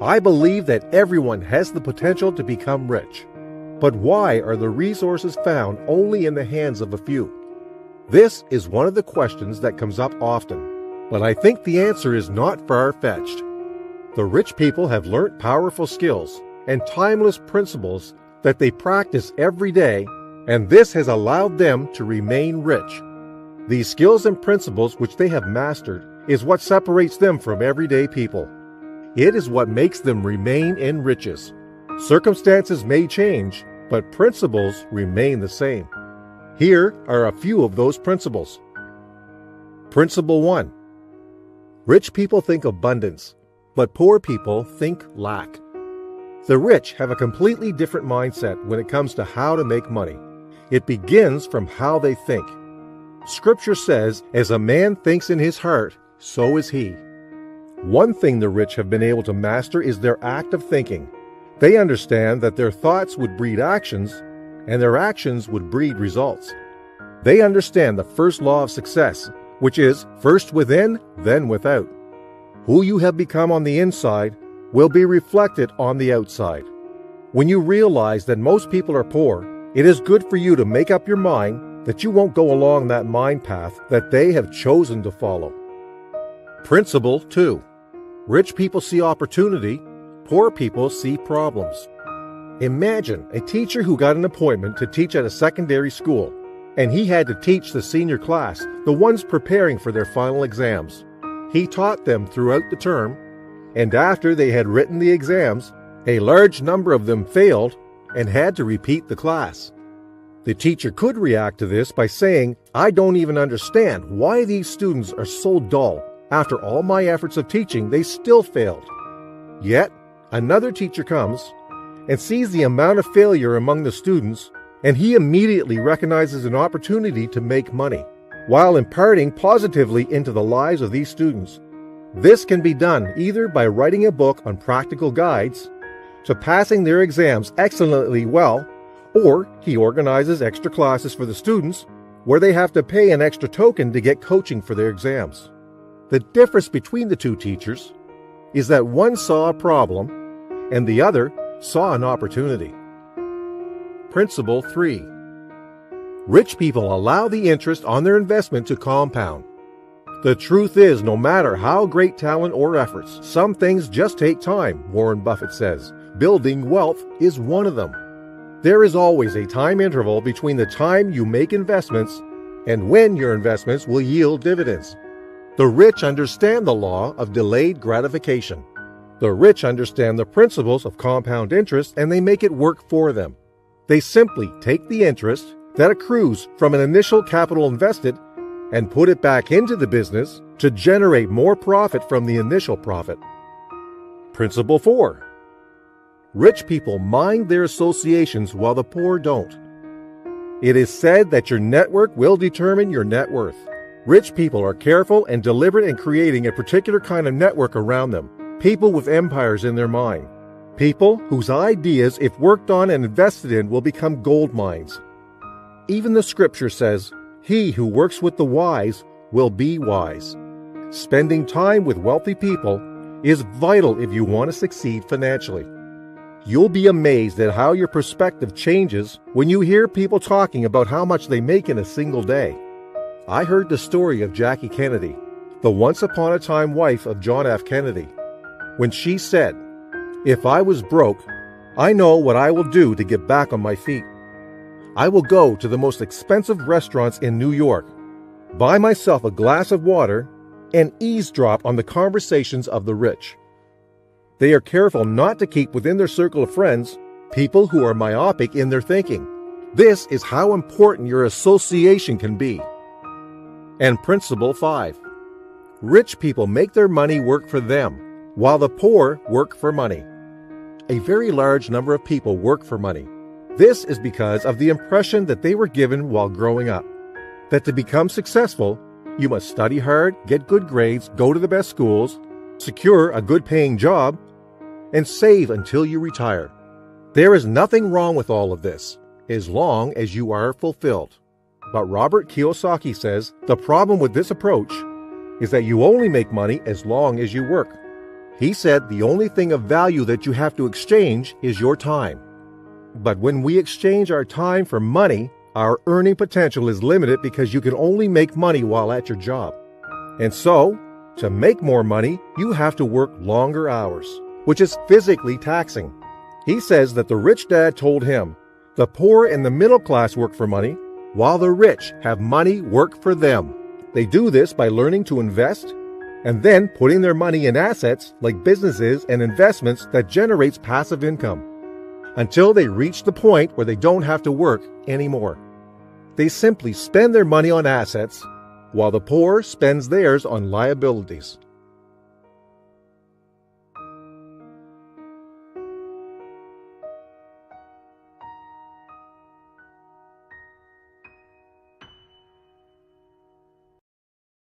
I believe that everyone has the potential to become rich. But why are the resources found only in the hands of a few? This is one of the questions that comes up often, but I think the answer is not far-fetched. The rich people have learnt powerful skills and timeless principles that they practice every day, and this has allowed them to remain rich. These skills and principles which they have mastered is what separates them from everyday people. It is what makes them remain in riches. Circumstances may change, but principles remain the same. Here are a few of those principles. Principle 1. Rich people think abundance, but poor people think lack. The rich have a completely different mindset when it comes to how to make money. It begins from how they think. Scripture says, as a man thinks in his heart, so is he. One thing the rich have been able to master is their active thinking. They understand that their thoughts would breed actions, and their actions would breed results. They understand the first law of success, which is first within, then without. Who you have become on the inside will be reflected on the outside. When you realize that most people are poor, it is good for you to make up your mind that you won't go along that mind path that they have chosen to follow. Principle 2. Rich people see opportunity, poor people see problems. Imagine a teacher who got an appointment to teach at a secondary school, and he had to teach the senior class, the ones preparing for their final exams. He taught them throughout the term, and after they had written the exams, a large number of them failed and had to repeat the class. The teacher could react to this by saying, I don't even understand why these students are so dull. After all my efforts of teaching, they still failed. Yet, another teacher comes and sees the amount of failure among the students, and he immediately recognizes an opportunity to make money, while imparting positively into the lives of these students. This can be done either by writing a book on practical guides to passing their exams excellently well, or he organizes extra classes for the students where they have to pay an extra token to get coaching for their exams. The difference between the two teachers is that one saw a problem and the other saw an opportunity. Principle 3. Rich people allow the interest on their investment to compound. The truth is, no matter how great talent or efforts, some things just take time, Warren Buffett says. Building wealth is one of them. There is always a time interval between the time you make investments and when your investments will yield dividends. The rich understand the law of delayed gratification. The rich understand the principles of compound interest, and they make it work for them. They simply take the interest that accrues from an initial capital invested and put it back into the business to generate more profit from the initial profit. Principle 4. Rich people mind their associations while the poor don't. It is said that your network will determine your net worth. Rich people are careful and deliberate in creating a particular kind of network around them. People with empires in their mind. People whose ideas, if worked on and invested in, will become gold mines. Even the scripture says, he who works with the wise will be wise. Spending time with wealthy people is vital if you want to succeed financially. You'll be amazed at how your perspective changes when you hear people talking about how much they make in a single day. I heard the story of Jackie Kennedy, the once-upon-a-time wife of John F. Kennedy, when she said, if I was broke, I know what I will do to get back on my feet. I will go to the most expensive restaurants in New York, buy myself a glass of water, and eavesdrop on the conversations of the rich. They are careful not to keep within their circle of friends people who are myopic in their thinking. This is how important your association can be. And principle 5. Rich people make their money work for them, while the poor work for money. A very large number of people work for money. This is because of the impression that they were given while growing up, that to become successful, you must study hard, get good grades, go to the best schools, secure a good-paying job, and save until you retire. There is nothing wrong with all of this, as long as you are fulfilled. But Robert Kiyosaki says the problem with this approach is that you only make money as long as you work. He said the only thing of value that you have to exchange is your time. But when we exchange our time for money, our earning potential is limited because you can only make money while at your job. And so, to make more money, you have to work longer hours, which is physically taxing. He says that the rich dad told him, the poor and the middle class work for money, while the rich have money work for them. They do this by learning to invest and then putting their money in assets like businesses and investments that generates passive income until they reach the point where they don't have to work anymore. They simply spend their money on assets while the poor spends theirs on liabilities.